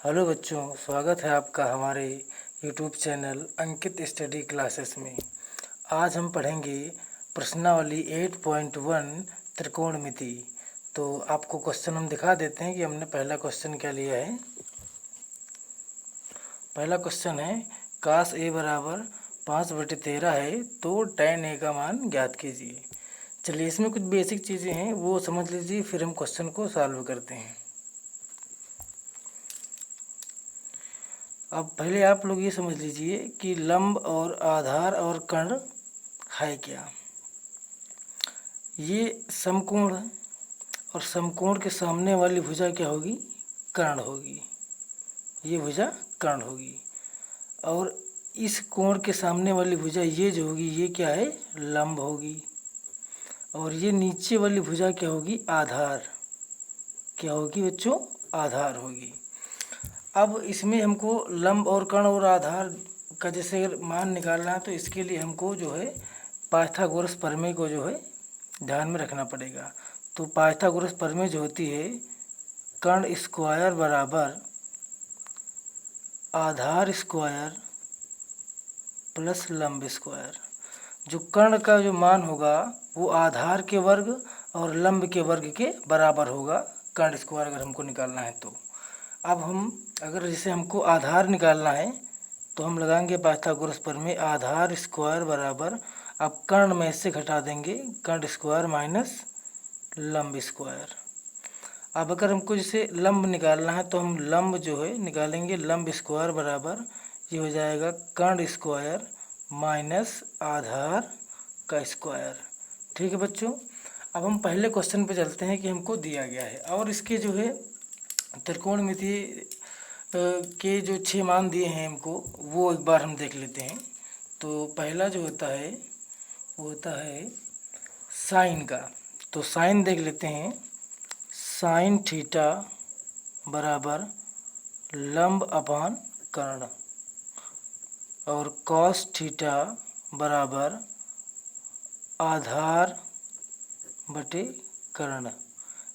Hello बच्चों, स्वागत है आपका हमारे यूट्यूब चैनल अंकित स्टडी क्लासेस में। आज हम पढ़ेंगे प्रश्नावली 8.1 त्रिकोणमिति। तो आपको क्वेश्चन हम दिखा देते हैं कि हमने पहला क्वेश्चन क्या लिया है। पहला क्वेश्चन है कास ए बराबर 5/13 है तो tan a का मान ज्ञात कीजिए। चलिए, इसमें कुछ बेसिक चीज़ें हैं वो समझ लीजिए, फिर हम क्वेश्चन को सॉल्व करते हैं। अब पहले आप लोग ये समझ लीजिए कि लंब और आधार और कर्ण है क्या। ये समकोण है और समकोण के सामने वाली भुजा क्या होगी, कर्ण होगी। ये भुजा कर्ण होगी और इस कोण के सामने वाली भुजा ये जो होगी ये क्या है, लंब होगी। और ये नीचे वाली भुजा क्या होगी, आधार। क्या होगी बच्चों, आधार होगी। अब इसमें हमको लंब और कर्ण और आधार का जैसे अगर मान निकालना है तो इसके लिए हमको जो है पाइथागोरस प्रमेय को जो है ध्यान में रखना पड़ेगा। तो पाइथागोरस प्रमेय जो होती है, कर्ण स्क्वायर बराबर आधार स्क्वायर प्लस लंब स्क्वायर। जो कर्ण का जो मान होगा वो आधार के वर्ग और लंब के वर्ग के बराबर होगा, कर्ण स्क्वायर अगर हमको निकालना है तो। अब हम अगर जैसे हमको आधार निकालना है तो हम लगाएंगे पाइथागोरस प्रमेय, आधार स्क्वायर बराबर, अब कर्ण में से घटा देंगे कर्ण स्क्वायर माइनस लंब स्क्वायर। अब अगर हमको जैसे लंब निकालना है तो हम लंब जो है निकालेंगे, लंब स्क्वायर बराबर ये हो जाएगा कर्ण स्क्वायर माइनस आधार का स्क्वायर। ठीक है बच्चों। अब हम पहले क्वेश्चन पे चलते हैं कि हमको दिया गया है और इसके जो है त्रिकोणमिति के जो 6 मान दिए हैं हमको वो एक बार हम देख लेते हैं। तो पहला जो होता है वो होता है साइन का। तो साइन देख लेते हैं, साइन थीटा बराबर लंब अपान कर्ण और कॉस थीटा बराबर आधार बटे कर्ण।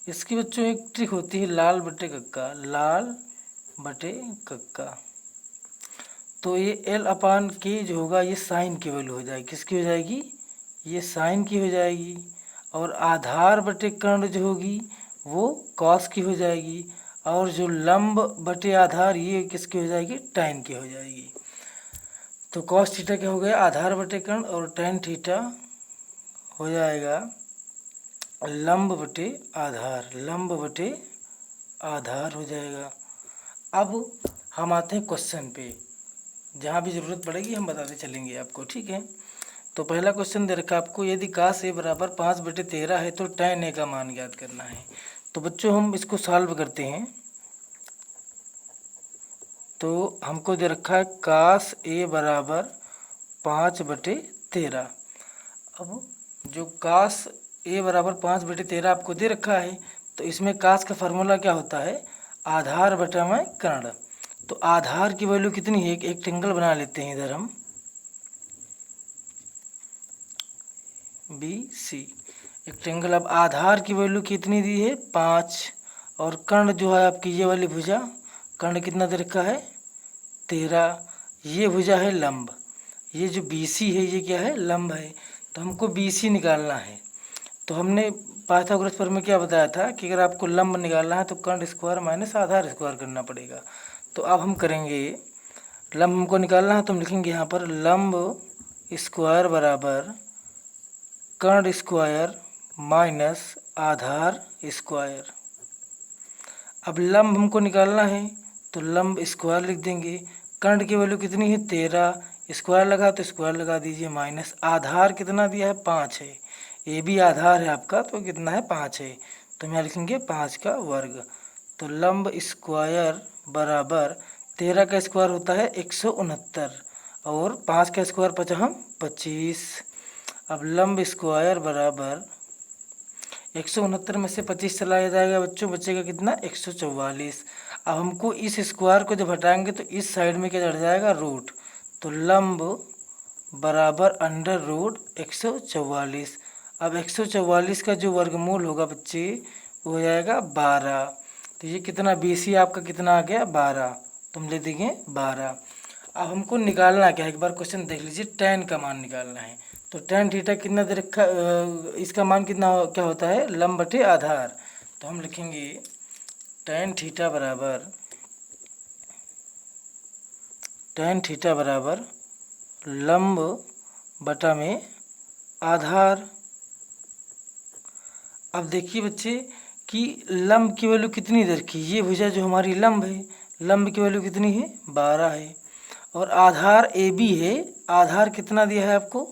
इसकी बच्चों एक ट्रिक होती है लाल बटे कक्का, लाल बटे कक्का। तो ये एल अपान के जो होगा ये साइन की वैल्यू हो जाएगी, किसकी हो जाएगी, ये साइन की हो जाएगी। और आधार बटे कर्ण जो होगी वो कॉस की हो जाएगी और जो लंब बटे आधार ये किसकी हो जाएगी, टैन की हो जाएगी। तो कॉस थीटा क्या हो गया, आधार बटे कर्ण, और टैन थीटा हो जाएगा लंब बटे आधार, लंब बटे आधार हो जाएगा। अब हम आते हैं क्वेश्चन पे, जहाँ भी ज़रूरत पड़ेगी हम बताते चलेंगे आपको, ठीक है। तो पहला क्वेश्चन दे रखा आपको, यदि कास ए बराबर 5/13 है तो tan a का मान ज्ञात करना है। तो बच्चों हम इसको सॉल्व करते हैं। तो हमको दे रखा है कास ए बराबर 5/13। अब जो कास ए बराबर 5/13 आपको दे रखा है तो इसमें कास का फार्मूला क्या होता है, आधार बटा में कर्ण। तो आधार की वैल्यू कितनी है, एक ट्रेंगल बना लेते हैं इधर हम, बी सी एक ट्रेंगल। अब आधार की वैल्यू कितनी दी है, 5, और कर्ण जो है आपकी ये वाली भुजा, कर्ण कितना दे रखा है, 13। ये भुजा है लंब, ये जो बी सी है ये क्या है, लंब है। तो हमको बी सी निकालना है। तो हमने पाइथागोरस प्रमेय में क्या बताया था कि अगर आपको लंब निकालना है तो कर्ण स्क्वायर माइनस आधार स्क्वायर करना पड़ेगा। तो अब हम करेंगे, लंब हमको निकालना है तो हम लिखेंगे यहाँ पर लंब स्क्वायर बराबर कर्ण स्क्वायर माइनस आधार स्क्वायर। अब लंब हमको निकालना है तो लंब स्क्वायर लिख देंगे, कर्ण की वैल्यू कितनी है, 13, स्क्वायर लगा तो स्क्वायर लगा दीजिए, माइनस आधार कितना दिया है, 5 है। ये भी आधार है आपका तो कितना है, 5 है। तो हम यहाँ लिखेंगे 5 का वर्ग। तो लंब स्क्वायर बराबर 13 का स्क्वायर होता है 169 और 5 का स्क्वायर बचा हम 25। अब लंब स्क्वायर बराबर 169 में से 25 चलाया जाएगा बच्चों, बचेगा कितना, 144। अब हमको इस स्क्वायर को जब हटाएंगे तो इस साइड में क्या चढ़ जाएगा, रूट। तो लंब बराबर अंडर रूट 144। अब 144 का जो वर्गमूल होगा बच्चे वो हो जाएगा 12। तो ये कितना BC आपका कितना आ गया 12, तो हम ले देंगे 12। अब हमको निकालना क्या है, एक बार क्वेश्चन देख लीजिए, tan का मान निकालना है। तो tan थीटा कितना दे रखा, इसका मान कितना क्या होता है, लंब बटे आधार। तो हम लिखेंगे tan थीटा बराबर लंब बटा में आधार। अब देखिए बच्चे कि लंब की वैल्यू कितनी दे रखी, ये भुजा जो हमारी लंब है, लंब की वैल्यू कितनी है 12 है, और आधार AB है, आधार कितना दिया है आपको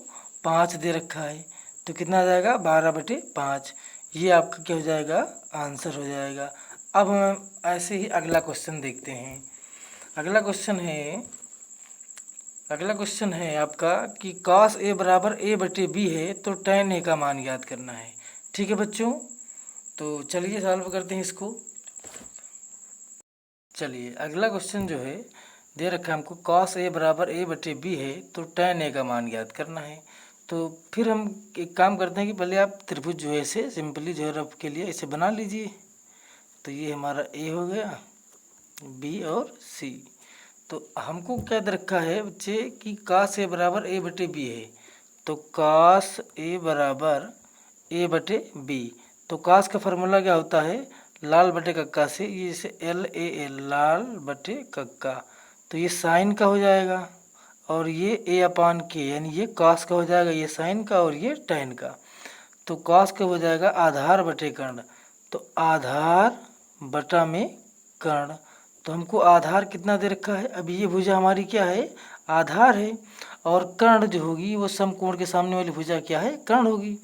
5 दे रखा है। तो कितना आ जाएगा 12/5, ये आपका क्या हो जाएगा आंसर हो जाएगा। अब हम ऐसे ही अगला क्वेश्चन देखते हैं। अगला क्वेश्चन है आपका कि cos A बराबर A/B है, तो tan A का मान याद करना है। ठीक है बच्चों, तो चलिए सॉल्व करते हैं इसको। चलिए अगला क्वेश्चन जो है दे रखा है हमको, cos A बराबर A/B है, तो tan A का मान याद करना है। तो फिर हम एक काम करते हैं कि पहले आप त्रिभुज जो है इसे सिंपली जो है रफ के लिए इसे बना लीजिए। तो ये हमारा A हो गया, B और C। तो हमको क्या दे रखा है बच्चे कि cos A बराबर A/B है, तो cos A बराबर A/B। तो cos का फार्मूला क्या होता है, लाल बटे कक्का से, ये जैसे LAL लाल बटे कक्का, तो ये साइन का हो जाएगा, और ये A/K यानी ये cos का हो जाएगा, ये साइन का और ये tan का। तो cos का हो जाएगा आधार बटे कर्ण, तो आधार बटा में कर्ण। तो हमको आधार कितना दे रखा है, अब ये भुजा हमारी क्या है आधार है, और कर्ण जो होगी वो समकोण के सामने वाली भुजा क्या है कर्ण होगी।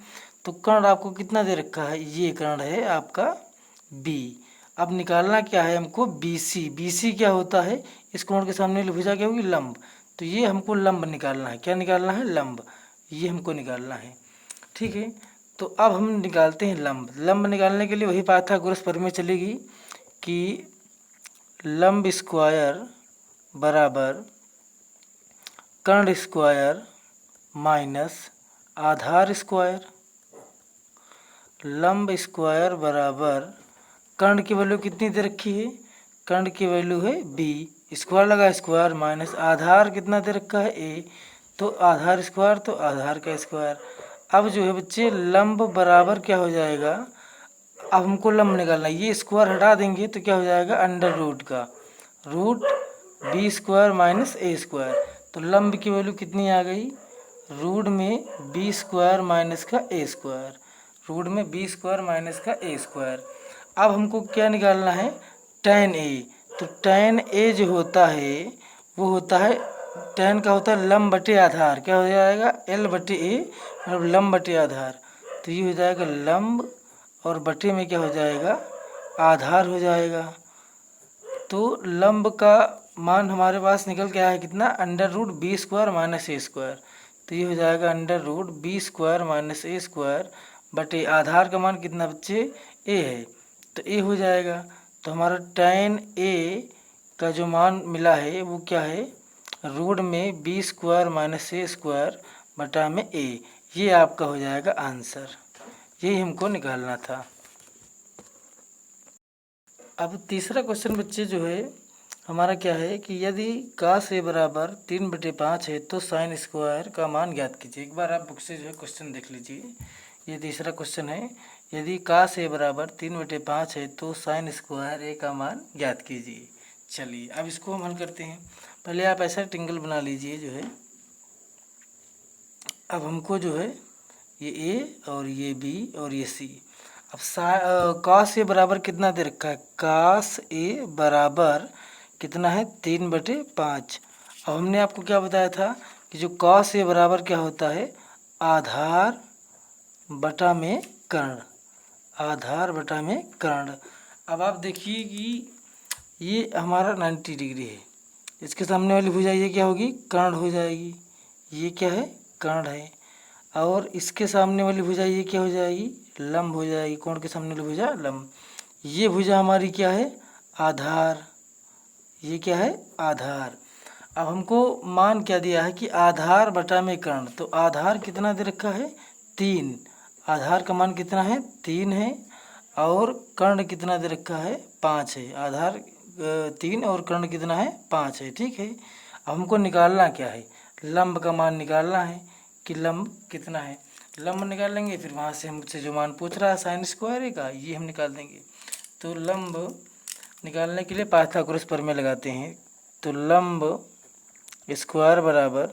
तो कर्ण आपको कितना दे रखा है, ये कर्ण है आपका B। अब निकालना क्या है हमको BC। BC क्या होता है, इस कोण के सामने वाली भुजा क्या होगी लंब। तो ये हमको लंब निकालना है, क्या निकालना है लंब, ये हमको निकालना है। ठीक है, तो अब हम निकालते हैं लंब। लंब निकालने के लिए वही पाइथागोरस प्रमेय चलेगी कि लंब स्क्वायर बराबर कर्ण स्क्वायर माइनस आधार स्क्वायर। लंब स्क्वायर बराबर कर्ण की वैल्यू कितनी दे रखी है, कर्ण की वैल्यू है B, स्क्वायर लगा स्क्वायर माइनस आधार कितना दे रखा है A, तो आधार स्क्वायर तो आधार का स्क्वायर। अब जो है बच्चे लंब बराबर क्या हो जाएगा, अब हमको लंब निकालना है, ये स्क्वायर हटा देंगे तो क्या हो जाएगा अंडर रूट का root B square minus A square. तो लंब की वैल्यू कितनी आ गई, रूट में B स्क्वायर माइनस का A स्क्वायर, रूट में B स्क्वायर माइनस का A स्क्वायर। अब हमको क्या निकालना है tan A। तो tan A जो होता है वो होता है, tan का होता है लंब बटे आधार, क्या हो जाएगा L/A, मतलब लंब बटे आधार। तो ये हो जाएगा लंब और बटे में क्या हो जाएगा आधार हो जाएगा। तो लंब का मान हमारे पास निकल के आया है कितना, under root B square minus A square. तो ये हो जाएगा under root B square minus A square बटे आधार का मान कितना बच्चे A है, तो A हो जाएगा। तो हमारा tan A का जो मान मिला है वो क्या है, रूट में B square minus A square बटा में A, ये आपका हो जाएगा आंसर, यही हमको निकालना था। अब तीसरा क्वेश्चन बच्चे जो है हमारा क्या है कि यदि cos A बराबर 3/5 है तो साइन स्क्वायर का मान ज्ञात कीजिए। एक बार आप बुक से जो है क्वेश्चन देख लीजिए, ये तीसरा क्वेश्चन है, यदि cos A बराबर 3/5 है तो साइन स्क्वायर A का मान ज्ञात कीजिए। चलिए अब इसको हम हल करते हैं। पहले आप ऐसा ट्रिंगल बना लीजिए जो है, अब हमको जो है ये A और ये B और ये C। अब cos A बराबर कितना दे रखा है, cos A बराबर कितना है 3/5। अब हमने आपको क्या बताया था कि जो cos A बराबर क्या होता है आधार बटा में कर्ण, आधार बटा में कर्ण। अब आप देखिए कि ये हमारा 90 डिग्री है, इसके सामने वाली भुजा ये क्या होगी कर्ण हो जाएगी, ये क्या है कर्ण है, और इसके सामने वाली भुजा ये क्या हो जाएगी लंब हो जाएगी, कोण के सामने वाली भुजा लंब। ये भुजा हमारी क्या है आधार, ये क्या है आधार। अब हमको मान क्या दिया है कि आधार बटा में कर्ण, तो आधार कितना दे रखा है 3, आधार का मान कितना है 3 है, और कर्ण कितना दे रखा है 5 है, आधार 3 और कर्ण कितना है 5 है। ठीक है, अब हमको निकालना क्या है, लंब का मान निकालना है कि लंब कितना है। लंब निकाल लेंगे, फिर वहाँ से हमसे जो मान पूछ रहा है साइन स्क्वायर का ये हम निकाल देंगे। तो लंब निकालने के लिए पाइथागोरस प्रमेय लगाते हैं। तो लंब स्क्वायर बराबर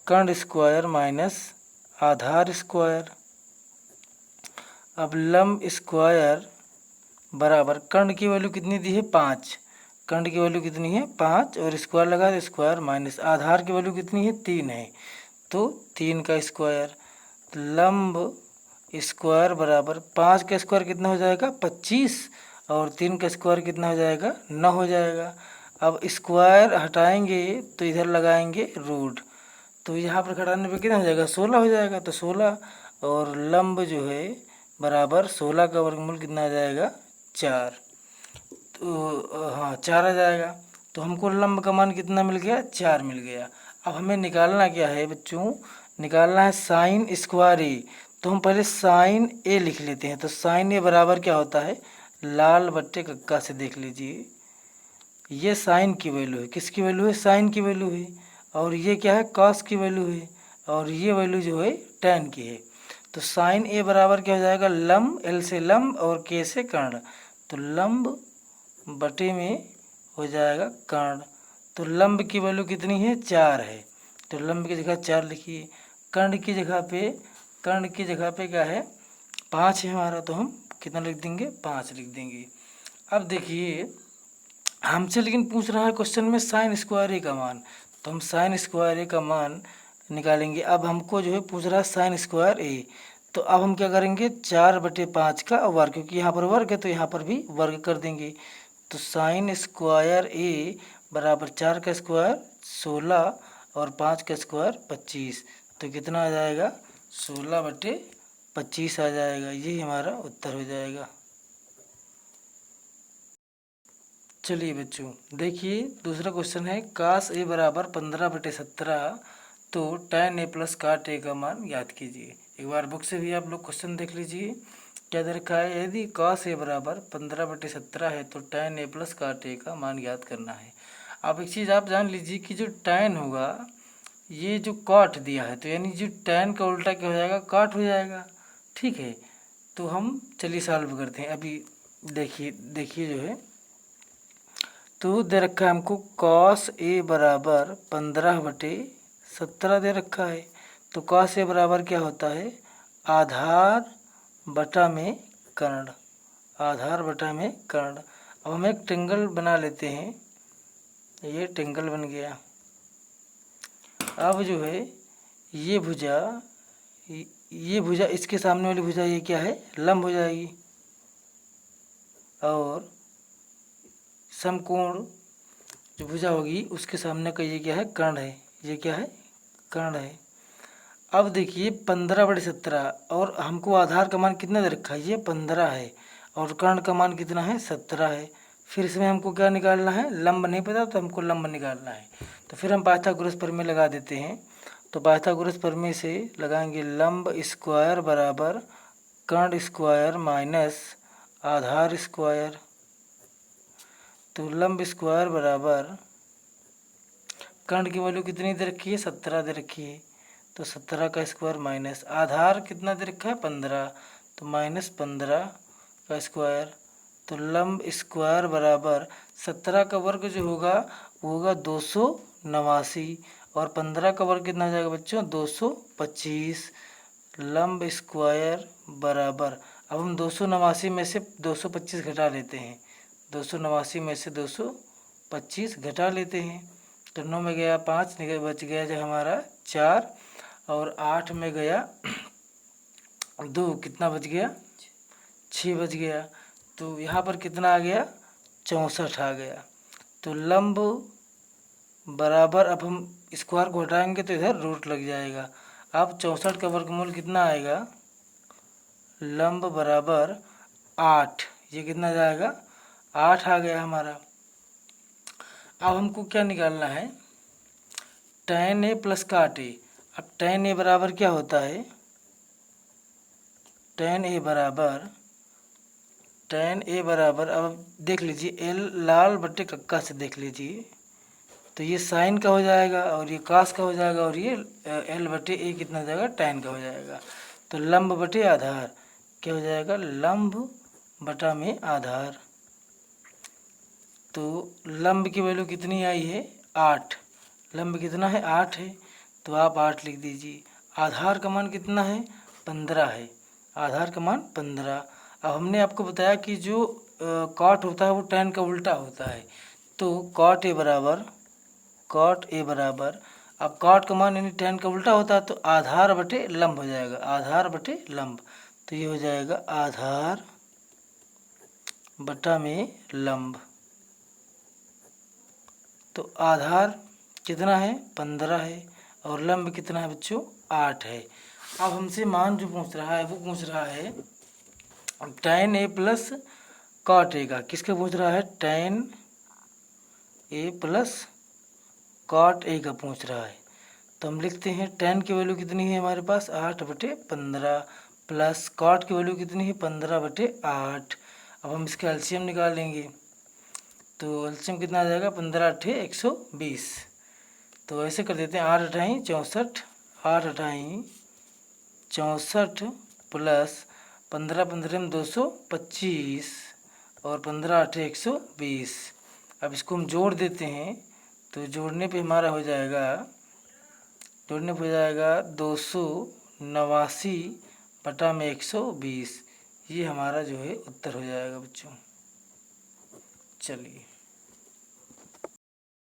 कर्ण स्क्वायर माइनस आधार स्क्वायर। अब लंब स्क्वायर बराबर कर्ण की वैल्यू कितनी दी है 5, कर्ण की वैल्यू कितनी है 5 और स्क्वायर लगा तो स्क्वायर माइनस आधार की वैल्यू कितनी है 3 है, तो 3 का स्क्वायर। लंब स्क्वायर बराबर 5 का स्क्वायर कितना हो जाएगा 25 और 3 का स्क्वायर कितना हो जाएगा 9 हो जाएगा। अब स्क्वायर हटाएंगे तो इधर लगाएंगे रूट, तो यहाँ पर घटाने पे कितना हो जाएगा 16 हो जाएगा। तो 16 और लंब जो है बराबर 16 का वर्गमूल कितना आ जाएगा 4। तो हाँ 4 आ जाएगा। तो हमको लंब का मान कितना मिल गया 4 मिल गया। अब हमें निकालना क्या है बच्चों, निकालना है साइन स्क्वायर ए। तो हम पहले साइन ए लिख लेते हैं। तो साइन ए बराबर क्या होता है, लाल बट्टे कक्का से देख लीजिए, ये साइन की वैल्यू है, किसकी वैल्यू है साइन की वैल्यू है, और ये क्या है कॉस की वैल्यू है, और ये वैल्यू जो है tan की है। तो साइन ए बराबर क्या हो जाएगा, लंब, एल से लंब और के से कर्ण, तो लंब बटे में हो जाएगा कर्ण। तो लंब की वैल्यू कितनी है 4 है, तो लंब की जगह 4 लिखिए। कर्ण की जगह पे क्या है 5 है हमारा, तो हम कितना लिख देंगे 5 लिख देंगे। अब देखिए हमसे लेकिन पूछ रहा है क्वेश्चन में साइन स्क्वायर ए का मान, तो हम साइन स्क्वायर ए का मान निकालेंगे। अब हमको जो है पूछ रहा है साइन स्क्वायर ए, तो अब हम क्या करेंगे 4/5 का वर्ग, क्योंकि यहाँ पर वर्ग है तो यहाँ पर भी वर्ग कर देंगे। तो साइन स्क्वायर ए बराबर 4 का स्क्वायर 16 और 5 का स्क्वायर 25, तो कितना आ जाएगा 16/25 आ जाएगा। यही हमारा उत्तर हो जाएगा। चलिए बच्चों देखिए दूसरा क्वेश्चन है, कास ए बराबर 15/17, तो tan a प्लस काट ए का मान याद कीजिए। एक बार बुक से भी आप लोग क्वेश्चन देख लीजिए क्या दे रखा है। यदि कास ए बराबर 15/17 है तो tan a प्लस काट ए का मान याद करना है। अब एक चीज़ आप जान लीजिए कि जो tan होगा ये जो काट दिया है, तो यानी जो tan का उल्टा क्या हो जाएगा काट हो जाएगा। ठीक है, तो हम चलिए सॉल्व करते हैं। अभी देखिए जो है, तो दे रखा है हमको कॉस ए बराबर 15/17 दे रखा है। तो कॉस ए बराबर क्या होता है आधार बटा में कर्ण, आधार बटा में कर्ण। अब हम एक ट्रेंगल बना लेते हैं, ये ट्रेंगल बन गया। अब जो है ये भुजा इसके सामने वाली भुजा ये क्या है लंब हो जाएगी, और समकोण जो भुजा होगी उसके सामने का ये क्या है कर्ण है, ये क्या है कर्ण है। अब देखिए 15/17 और हमको आधार का मान कितना दे रखा है ये 15 है, और कर्ण का मान कितना है 17 है। फिर इसमें हमको क्या निकालना है, लंब नहीं पता तो हमको लंब निकालना है। तो फिर हम पाइथागोरस प्रमेय लगा देते हैं। तो पाइथागोरस प्रमेय से लगाएंगे लंब स्क्वायर बराबर कर्ण स्क्वायर माइनस आधार स्क्वायर। तो लंब स्क्वायर बराबर कर्ण की वैल्यू कितनी दे रखी है 17 दे रखी है, तो 17 का स्क्वायर माइनस आधार कितना दे रखा है 15, तो -15 का स्क्वायर। तो लंब स्क्वायर बराबर 17 का वर्ग जो होगा वो होगा 289, और 15 का वर्ग कितना हो जाएगा बच्चों 225। लंब स्क्वायर बराबर, अब हम 289 में से 225 घटा लेते हैं, 289 में से 225 घटा लेते हैं। तो 9 में गया 5 बच गया जो हमारा 4, और 8 में गया 2, कितना बच गया 6 बच गया। तो यहाँ पर कितना आ गया 64 आ गया। तो लंब बराबर, अब हम स्क्वायर को हटाएंगे तो इधर रूट लग जाएगा। अब 64 का वर्गमूल कितना आएगा, लंब बराबर 8, ये कितना जाएगा 8 आ गया हमारा। अब हमको क्या निकालना है tan a प्लस काट ए। अब tan a बराबर क्या होता है, tan a बराबर tan A बराबर, अब देख लीजिए L लाल बट्टे कक्का से देख लीजिए, तो ये साइन का हो जाएगा और ये कास का हो जाएगा और ये L बटे A कितना हो जाएगा, tan का हो जाएगा। तो लंब बटे आधार क्या हो जाएगा, लंब बटा में आधार। तो लंब की वैल्यू कितनी आई है, 8। लंब कितना है, 8 है, तो आप 8 लिख दीजिए। आधार का मान कितना है, 15 है। आधार का मान 15। अब हमने आपको बताया कि जो कॉट होता है वो tan का उल्टा होता है, तो कॉट ए बराबर, अब कॉट का मान यानी tan का उल्टा होता है, तो आधार बटे लंब हो जाएगा, आधार बटे लंब। तो ये हो जाएगा आधार बटा में लंब। तो आधार कितना है, 15 है, और लंब कितना है बच्चों, 8 है। अब हमसे मान जो पूछ रहा है वो पूछ रहा है tan A plus cot A का। किसका पूछ रहा है, tan A plus cot A का पूछ रहा है। तो हम लिखते हैं tan की वैल्यू कितनी है हमारे पास, 8/15 प्लस कॉट की वैल्यू कितनी है, 15/8। अब हम इसका एलसीएम निकालेंगे, तो एलसीएम कितना आ जाएगा, 15 8 120। तो ऐसे कर देते हैं, 8 अठाई 64, 8 अठाई 64 प्लस 15 15 में 225 और 15 8 120। अब इसको हम जोड़ देते हैं, तो जोड़ने पे हमारा हो जाएगा, 289 बटा में 120। ये हमारा जो है उत्तर हो जाएगा बच्चों। चलिए।